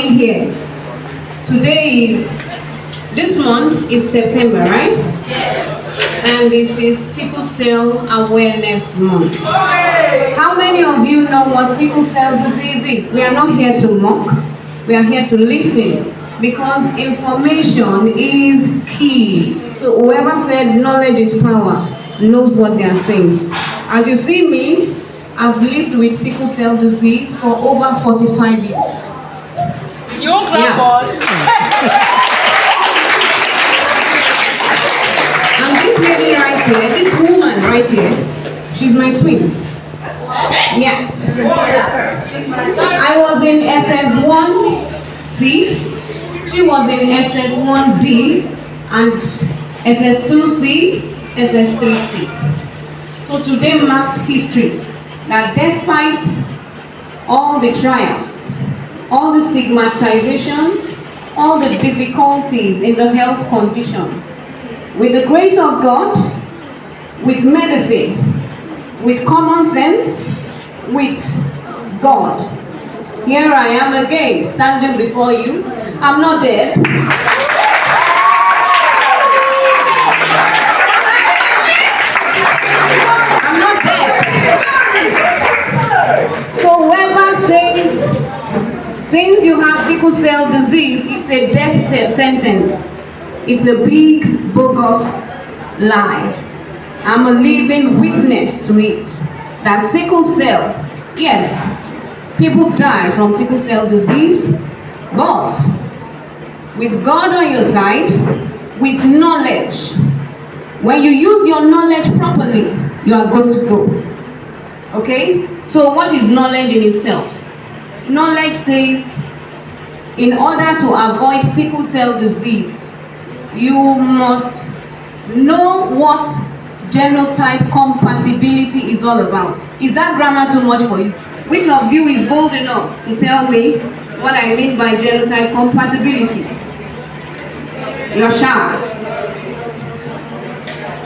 we here? This month is September, right? Yes. And it is Sickle Cell Awareness Month. How many of you know what sickle cell disease is? We are not here to mock, we are here to listen, because information is key. So whoever said knowledge is power knows what they are saying. As you see me, I've lived with sickle cell disease for over 45 years. You won't clap on. And this lady right here, this woman right here, she's my twin. Yeah. I was in SS1C, she was in SS1D, and SS2C, SS3C. So today marks history that despite all the trials, all the stigmatizations, all the difficulties in the health condition, with the grace of God, with medicine, with common sense, with God, here I am again, standing before you. I'm not dead. I'm not dead. So whoever says, since you have sickle cell disease, it's a death sentence, it's a big, bogus lie. I'm a living witness to it. That sickle cell, yes, people die from sickle cell disease, but with God on your side, with knowledge, when you use your knowledge properly, you are good to go. Okay? So what is knowledge in itself? Knowledge says, in order to avoid sickle cell disease, you must know what genotype compatibility is all about. Is that grammar too much for you? Which of you is bold enough to tell me what I mean by genotype compatibility? You're shy.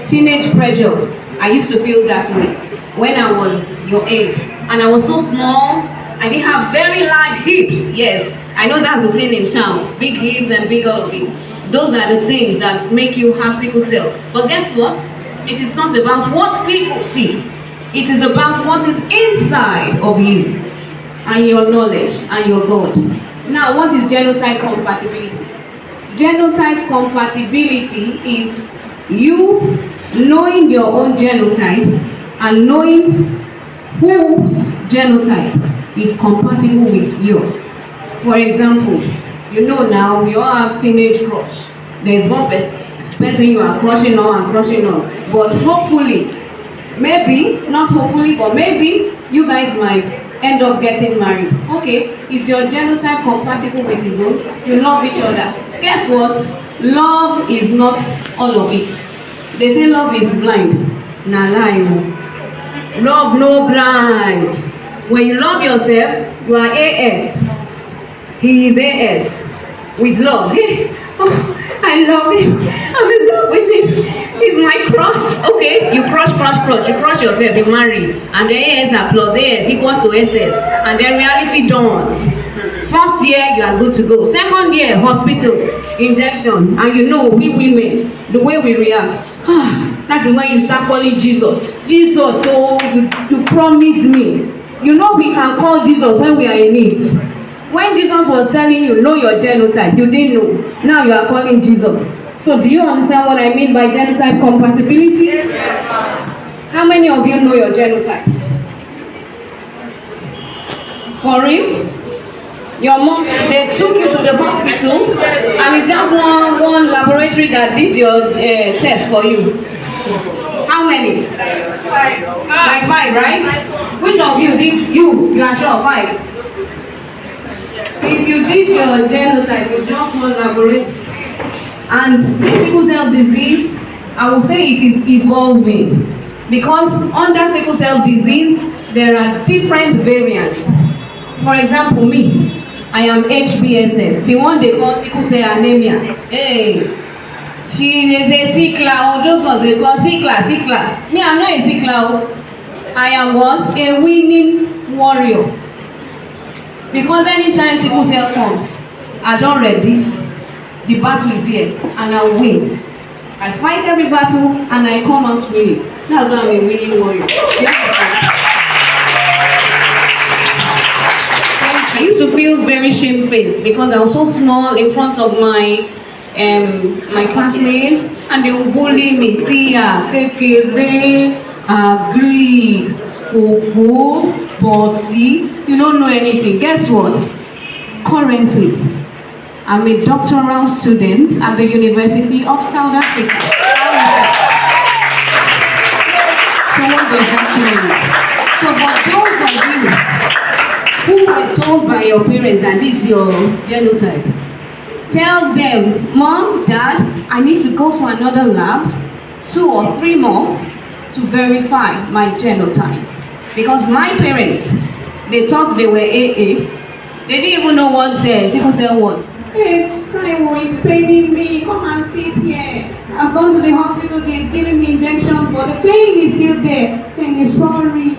Teenage pressure. I used to feel that way when I was your age. And I was so small, I didn't have very large hips. Yes, I know that's the thing in town. Big hips and big all of it. Those are the things that make you have sickle cell. But guess what? It is not about what people see. It is about what is inside of you and your knowledge and your God. Now, what is genotype compatibility? Genotype compatibility is you knowing your own genotype and knowing whose genotype is compatible with yours. For example, you know now we all have teenage crush. There's one person you are crushing on and crushing on. But hopefully, maybe, not hopefully, but maybe you guys might end up getting married. Okay, is your genotype compatible with his own? You love each other. Guess what? Love is not all of it. They say love is blind. Nah, lie. Love no blind. When you love yourself, you are AS. He is AS. With love. Hey, oh, I love him. I'm in love with him. He's my crush. Okay, you crush. You crush yourself, you marry. And the AS plus AS equals to SS. And then reality dawns. First year, you are good to go. Second year, hospital, injection. And you know, we women, the way we react. That is when you start calling Jesus. Jesus, so you promised me. You know we can call Jesus when we are in need. When Jesus was telling you, know your genotype, you didn't know. Now you are calling Jesus. So do you understand what I mean by genotype compatibility? Yes. How many of you know your genotypes? For real? Your mom, they took you to the hospital and it's just one laboratory that did your test for you. How many? Like five, right? Which of you did you are sure 5? If you did your genotype with just one laboratory, and this sickle cell disease, I will say it is evolving, because under sickle cell disease there are different variants. For example, me, I am HBSS, the one they call sickle cell anemia. Hey, she is a sickler, or those ones they call sickler. Me, I'm not a sickler. I am what? A winning warrior. Because anytime sickle cell comes, I don't ready. The battle is here, and I'll win. I fight every battle, and I come out winning. That's why I'm a winning warrior. Do you understand? I used to feel very shamefaced because I was so small in front of my classmates, and they would bully me. See ya, take it, agree, Popo, Botty. You don't know anything. Guess what? Currently, I'm a doctoral student at the University of South Africa. So what does that mean? So for those of you who were told by your parents that this is your genotype, tell them, Mom, Dad, I need to go to another lab, 2 or 3 more, to verify my genotype. Because my parents, they thought they were AA. They didn't even know what sickle cell was. Hey, Taiwo, it's paining me. Come and sit here. I've gone to the hospital, they've given me injection, but the pain is still there. Penny, sorry,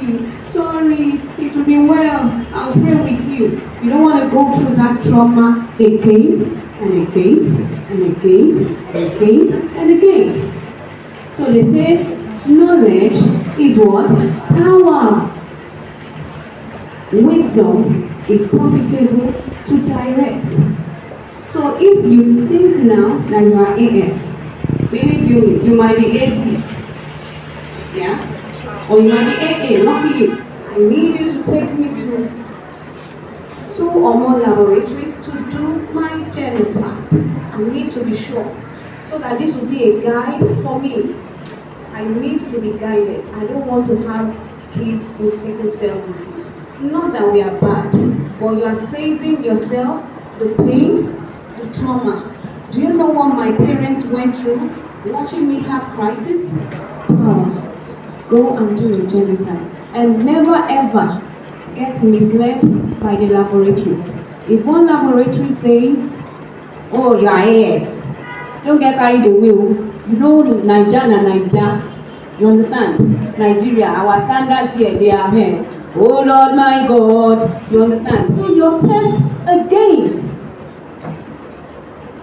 it will be well. I'll pray with you. You don't want to go through that trauma again and again and again and again and again. So they say, knowledge is what? Power. Wisdom is profitable to direct. So if you think now that you are AS, believe you might be AC, yeah? Or you might be AA, lucky you. I need you to take me to 2 or more laboratories to do my genotype. I need to be sure. So that this will be a guide for me. I need to be guided. I don't want to have kids with sickle cell disease. Not that we are bad, but you are saving yourself the pain, the trauma. Do you know what my parents went through watching me have crisis? Go and do your genotype. And never ever get misled by the laboratories. If one laboratory says, oh, you are AS, don't get carried away. You know Nigeria. You understand? Nigeria, our standards here, they are here. Oh Lord my God. You understand? Your test again.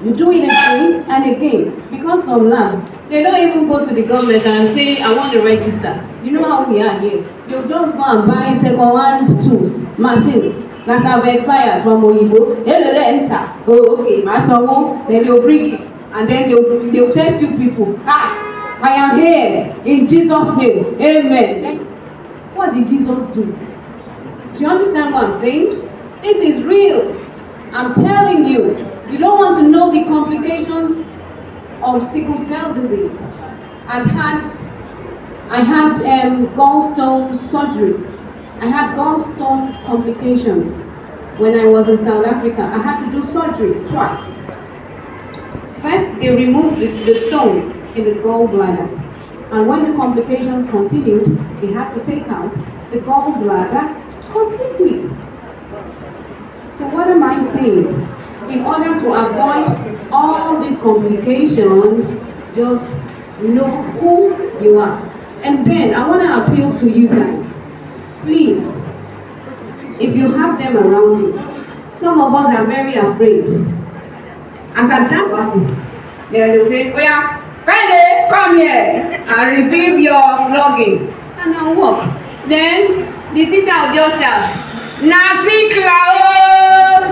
You do it again and again. Because some labs, they don't even go to the government and say, I want to register. You know how we are here. They'll just go and buy second-hand tools, machines that have expired from Oyibo. They'll enter. Oh, okay, then they'll bring it. And then they'll test you people. I am here in Jesus' name. Amen. What did Jesus do? Do you understand what I'm saying? This is real. I'm telling you. You don't want to know the complications of sickle cell disease. I had gallstone surgery. I had gallstone complications when I was in South Africa. I had to do surgeries twice. First, they removed the stone in the gallbladder. And when the complications continued, they had to take out the gallbladder completely. So what am I saying? In order to avoid all these complications, just know who you are. And then I want to appeal to you guys. Please, if you have them around you, some of us are very afraid. As at that time, they will say, oh yeah, come here and receive your flogging. And I'll walk. Then the teacher will just shout, Nasikla,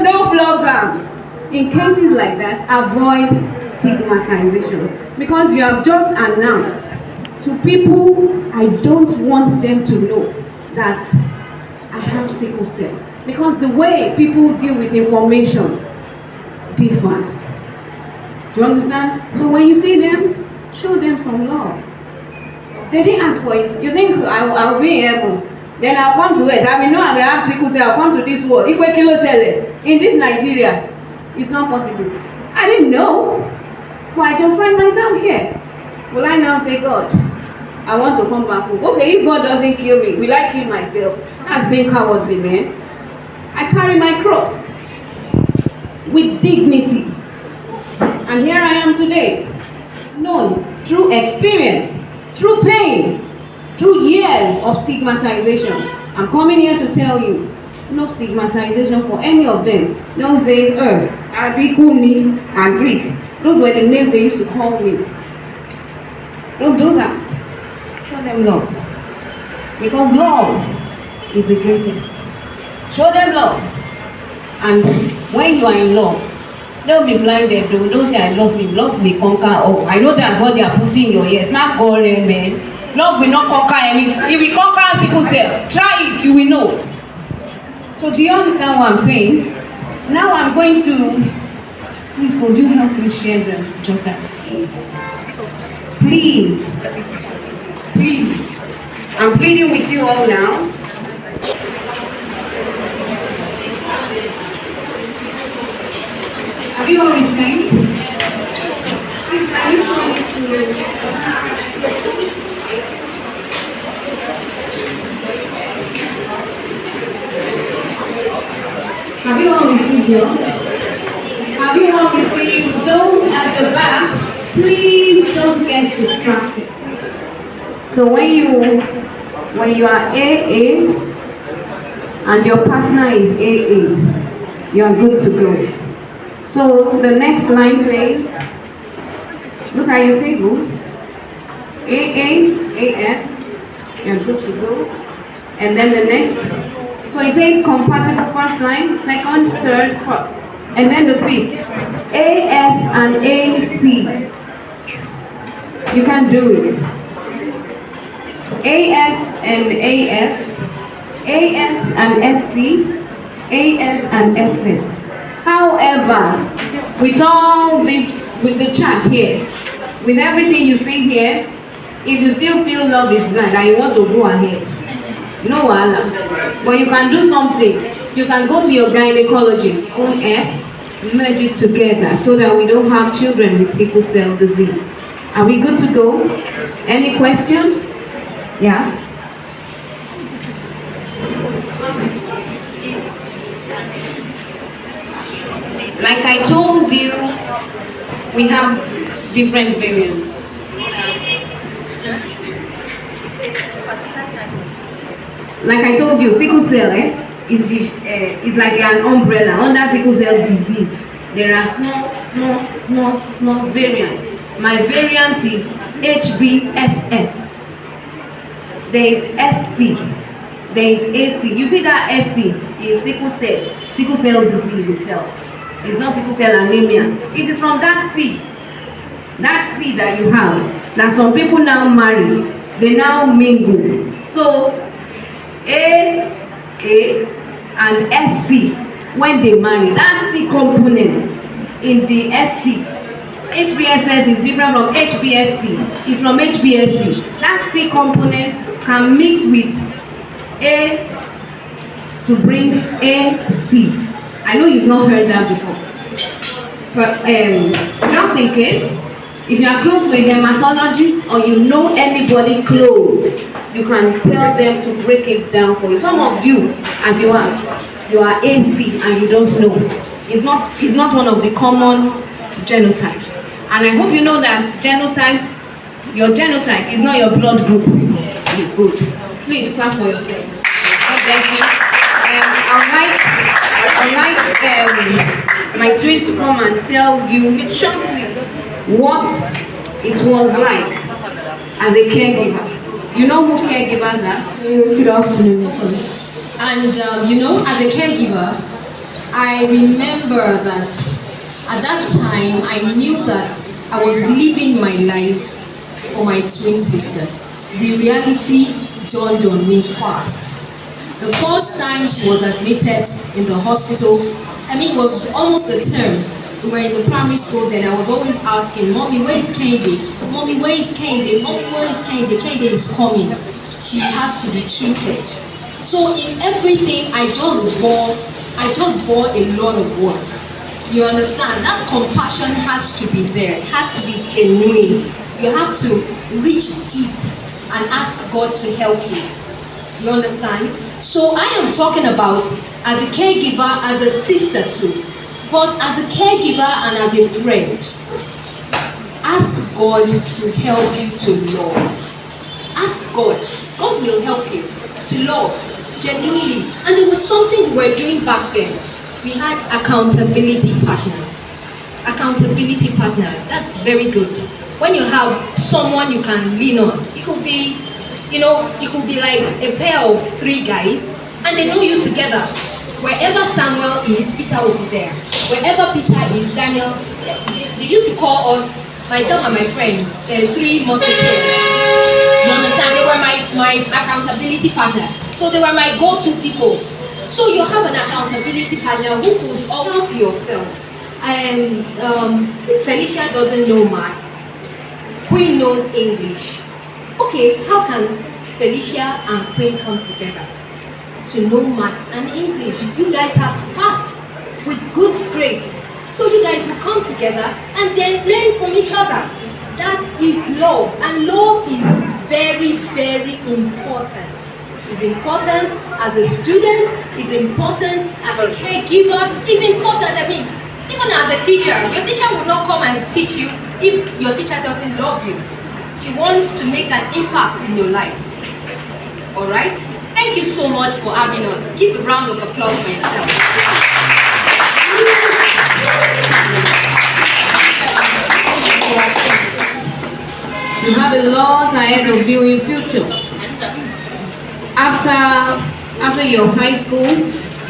no flog. In cases like that, avoid stigmatization. Because you have just announced to people, I don't want them to know that I have sickle cell. Because the way people deal with information differs. Do you understand? So when you see them, show them some love. They didn't ask for it. You think I'll be in heaven? Then I'll come to it. I will know I will have sickle cell. I'll come to this world. In this Nigeria, it's not possible. I didn't know. But I just find myself here. Will I now say, God, I want to come back home? Okay, if God doesn't kill me, will I kill myself? That's being cowardly, man. I carry my cross with dignity. And here I am today, known through experience, through pain, through years of stigmatization. I'm coming here to tell you, no stigmatization for any of them. Don't say, Abikumi and Greek. Those were the names they used to call me. Don't do that. Show them love. Because love is the greatest. Show them love. And when you are in love, don't be blinded. Don't say I love him. Love will conquer all. I know that's what they are putting in your ears. Not God, man. Love will not conquer any. It will conquer sickle cell. Try it, you will know. So do you understand what I'm saying? Now I'm going to. Please, could you help me share the genotypes? Please. Please. I'm pleading with you all now. Have you all received? Please, can you turn it to... Have you all received yours? Have you all received those at the back? Please don't get distracted. So when you are AA and your partner is AA, you are good to go. So the next line says, look at your table. AA, AS, you're good to go. And then the next, so it says compatible first line, second, third, fourth. And then the fifth, AS and AC. You can do it. AS and AS, AS and SC, AS and SS. However, with all this, with the chat here, with everything you see here, if you still feel love is blind and you want to go ahead, no wahala. But you can do something. You can go to your gynecologist, OS, merge it together so that we don't have children with sickle cell disease. Are we good to go? Any questions? Yeah? Like I told you, we have different variants. Like I told you, sickle cell is like an umbrella under sickle cell disease. There are small variants. My variant is HBSS. There is SC. There is AC. You see that SC is sickle cell disease itself. It's not sickle cell anemia. It is from that C. That C that you have. That some people now marry. They now mingle. So A and SC, when they marry, that C component in the SC, HBSS is different from HBSC. It's from HBSC. That C component can mix with A to bring AC. I know you've not heard that before. But just in case, if you are close to a hematologist or you know anybody close, you can tell them to break it down for you. Some of you, as you are AC and you don't know. It's not one of the common genotypes. And I hope you know that your genotype is not your blood group. You're good. Please clap for yourselves. God bless you. I'd like my twin to come and tell you shortly what it was like as a caregiver. You know who caregivers are? Good afternoon, everyone. And as a caregiver, I remember that at that time I knew that I was living my life for my twin sister. The reality dawned on me fast. The first time she was admitted in the hospital, it was almost a term. We were in the primary school then. I was always asking, Mommy, where is Kende? Mommy, where is Kende? Mommy, where is Kende? Kende is coming. She has to be treated. So in everything, I just bore a lot of work. You understand? That compassion has to be there. It has to be genuine. You have to reach deep and ask God to help you. You understand? So I am talking about as a caregiver, as a sister too. But as a caregiver and as a friend, ask God to help you to love. Ask God. God will help you to love. genuinely. And there was something we were doing back then. We had accountability partner. Accountability partner, that's very good. When you have someone you can lean on, it could be, it could be like a pair of three guys, and they know you together. Wherever Samuel is, Peter will be there. Wherever Peter is, Daniel. They used to call us, myself and my friends, the three musketeers. You understand? They were my accountability partner. So they were my go-to people. So you have an accountability partner who could help yourselves. Felicia doesn't know maths. Queen knows English. Okay, how can Felicia and Queen come together to know maths and English? You guys have to pass with good grades. So you guys will come together and then learn from each other. That is love. And love is very, very important. It's important as a student, it's important as a caregiver, it's important, even as a teacher. Your teacher will not come and teach you if your teacher doesn't love you. She wants to make an impact in your life. Alright? Thank you so much for having us. Give a round of applause for yourself. You have a lot ahead of you in future. After your high school,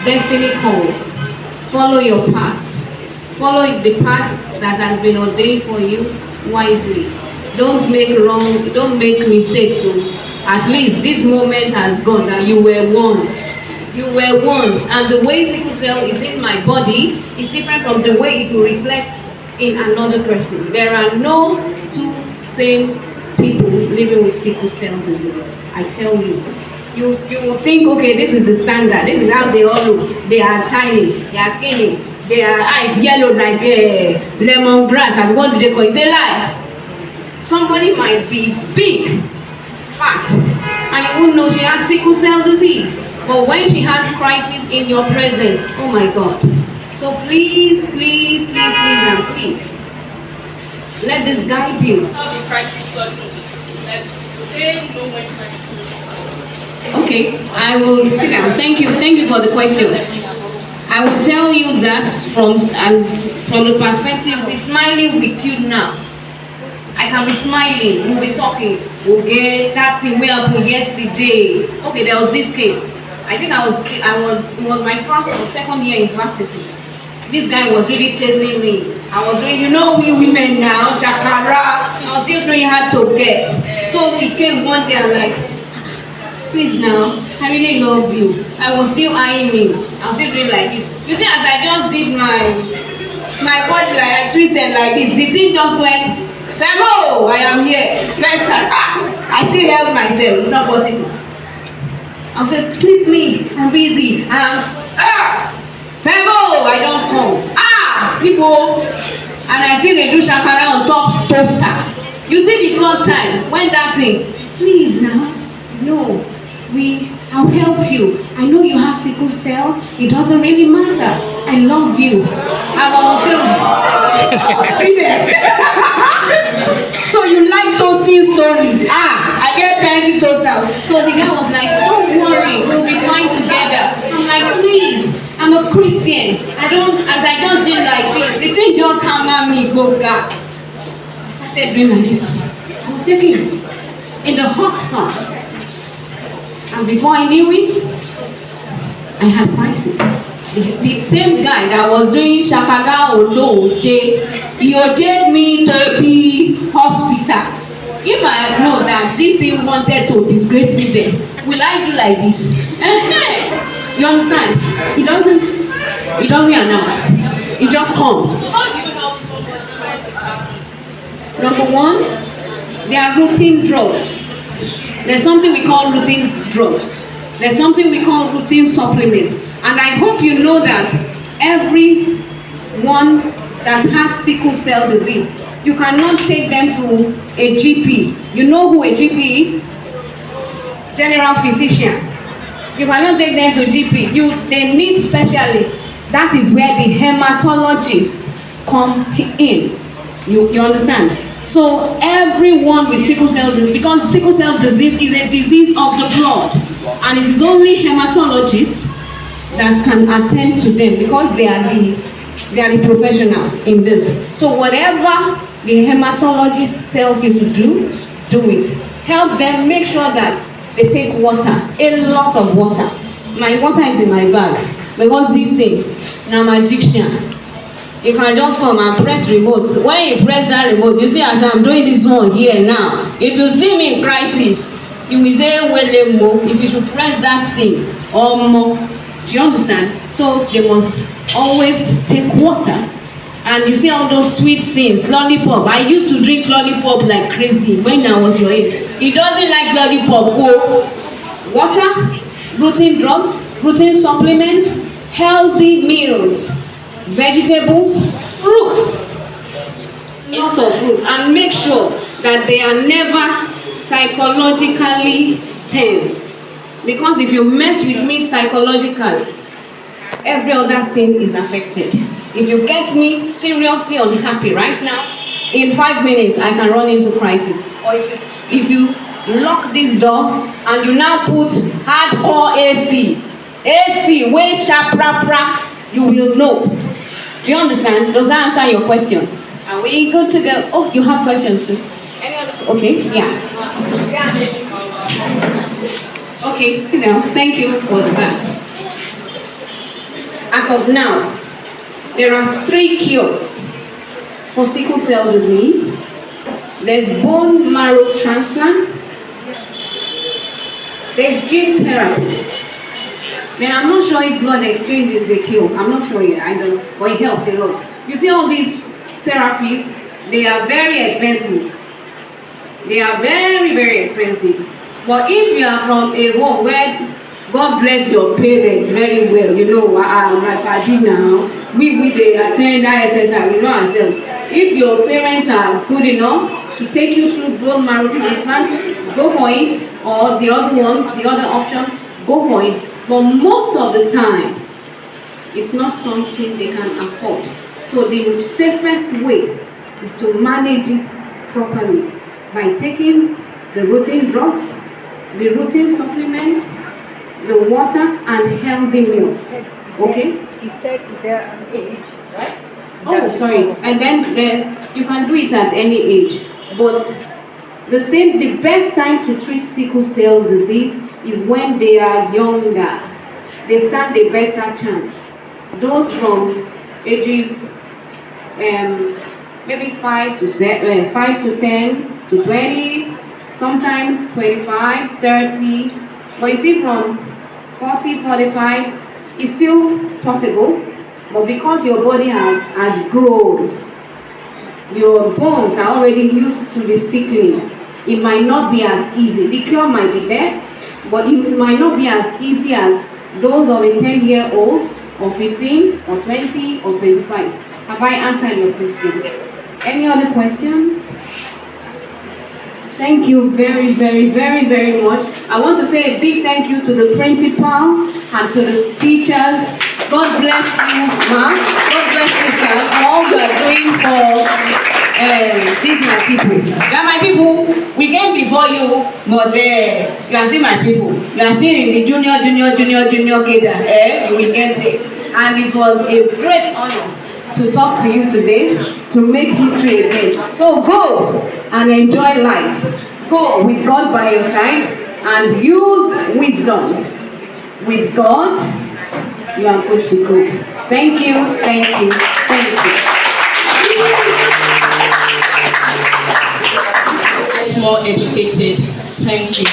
destiny calls. Follow your path. Follow the path that has been ordained for you wisely. Don't make mistakes. So at least this moment has gone that you were warned. You were warned. And the way sickle cell is in my body is different from the way it will reflect in another person. There are no two same people living with sickle cell disease. I tell you. You will think, okay, this is the standard. This is how they all look. They are tiny. They are skinny. Their eyes yellow like lemongrass. And what do they call it? It's a lie. Somebody might be big, fat, and you won't know she has sickle cell disease. But when she has crisis in your presence, oh my God. So please, please, please, please, and please, let this guide you. How the crisis solving? Like, they know when crisis. Okay, I will sit down. Thank you for the question. I will tell you that from the perspective, be smiling with you now. I can be smiling, we'll be talking. Okay, that's the way happened yesterday. Okay, there was this case. I think it was my first or second year in university. This guy was really chasing me. I was doing, we women now, shakara. I was still doing hard to get. So he came one day, I'm like, please now, I really love you. I was still eyeing him. I was still doing like this. You see, as I just did my body, like I twisted like this, the thing just went, Femo, I am here. First time, I still held myself. It's not possible. I said, leave me. I'm busy. Femo, I don't come. People. And I see they do shakara on top poster. You see the third time, when that thing, please now, no. I'll help you. I know you have sickle cell. It doesn't really matter. I love you. I was still see there. So you like toasting story? I get plenty toaster. So the guy was like, don't worry, we'll be fine together. I'm like, please, I'm a Christian. As I just did like this, the thing just hammer me, boga. I started doing like this. I was shaking in the hot sun. And before I knew it, I had crisis. The same guy that was doing shakara he ojed me to the hospital. If I had known that this thing wanted to disgrace me then, will I do like this? You understand? It doesn't announce. It just comes. How do you help somebody when it happens? Number one, there are routine drugs. There's something we call routine drugs. There's something we call routine supplements. And I hope you know that everyone that has sickle cell disease, you cannot take them to a GP. You know who a GP is? General physician. You cannot take them to GP. They need specialists. That is where the hematologists come in. You understand? So everyone with sickle cell disease, because sickle cell disease is a disease of the blood. and it is only hematologists that can attend to them because they are the professionals in this. So whatever the hematologist tells you to do it. Help them, make sure that they take water, a lot of water. My water is in my bag because this thing, now my addiction. You can just come and press remote. When you press that remote, you see as I'm doing this one here now. If you see me in crisis, you will say, well, more. If you should press that thing or more. Do you understand? So they must always take water. And you see all those sweet things, lollipop. I used to drink lollipop like crazy when I was your age. He doesn't like lollipop. Go. Water, protein drugs, protein supplements, healthy meals, vegetables, fruits, a lot of fruits, and make sure that they are never psychologically tensed. Because if you mess with me psychologically, every other thing is affected. If you get me seriously unhappy right now, in 5 minutes I can run into crisis. Or if you lock this door and you now put hardcore AC, way sharp, you will know. Do you understand? Does that answer your question? Are we good to go? Oh, you have questions too. Any other? Okay, yeah. Okay, sit down. Thank you for that. As of now, there are 3 cures for sickle cell disease. There's bone marrow transplant. There's gene therapy. Then I'm not sure if blood exchange is a cure. I'm not sure yet. I don't know. But it helps a lot. You see all these therapies, they are very expensive. They are very, very expensive. But if you are from a home where God bless your parents very well, you know, my party now, we they attend ISSI, we know ourselves. If your parents are good enough to take you through bone marrow transplant, go for it, or the other ones, the other options, go for it. But most of the time, it's not something they can afford. So the safest way is to manage it properly by taking the routine drugs, the routine supplements, the water, and healthy meals. Okay? He said there an age, right? Oh, sorry. And then you can do it at any age. But the best time to treat sickle cell disease is when they are younger. They stand a better chance. Those from ages maybe 5 to 10 to 20, sometimes 25, 30. But you see, from 40, 45, it's still possible. But because your body has grown, your bones are already used to the sickling, it might not be as easy. The cure might be there, but it might not be as easy as those of a 10-year-old, or 15, or 20, or 25. Have I answered your question? Any other questions? Thank you very, very, very, very much. I want to say a big thank you to the principal and to the teachers. God bless you, ma'am. God bless you, sir, for all you are doing for these my people. They are my people. We came before you, but you are still my people. You are still in the junior cadre. You will get there. And it was a great honor to talk to you today, to make history again. So go and enjoy life. Go with God by your side and use wisdom. With God, you are good to go. Thank you, thank you, thank you. Get more educated. Thank you.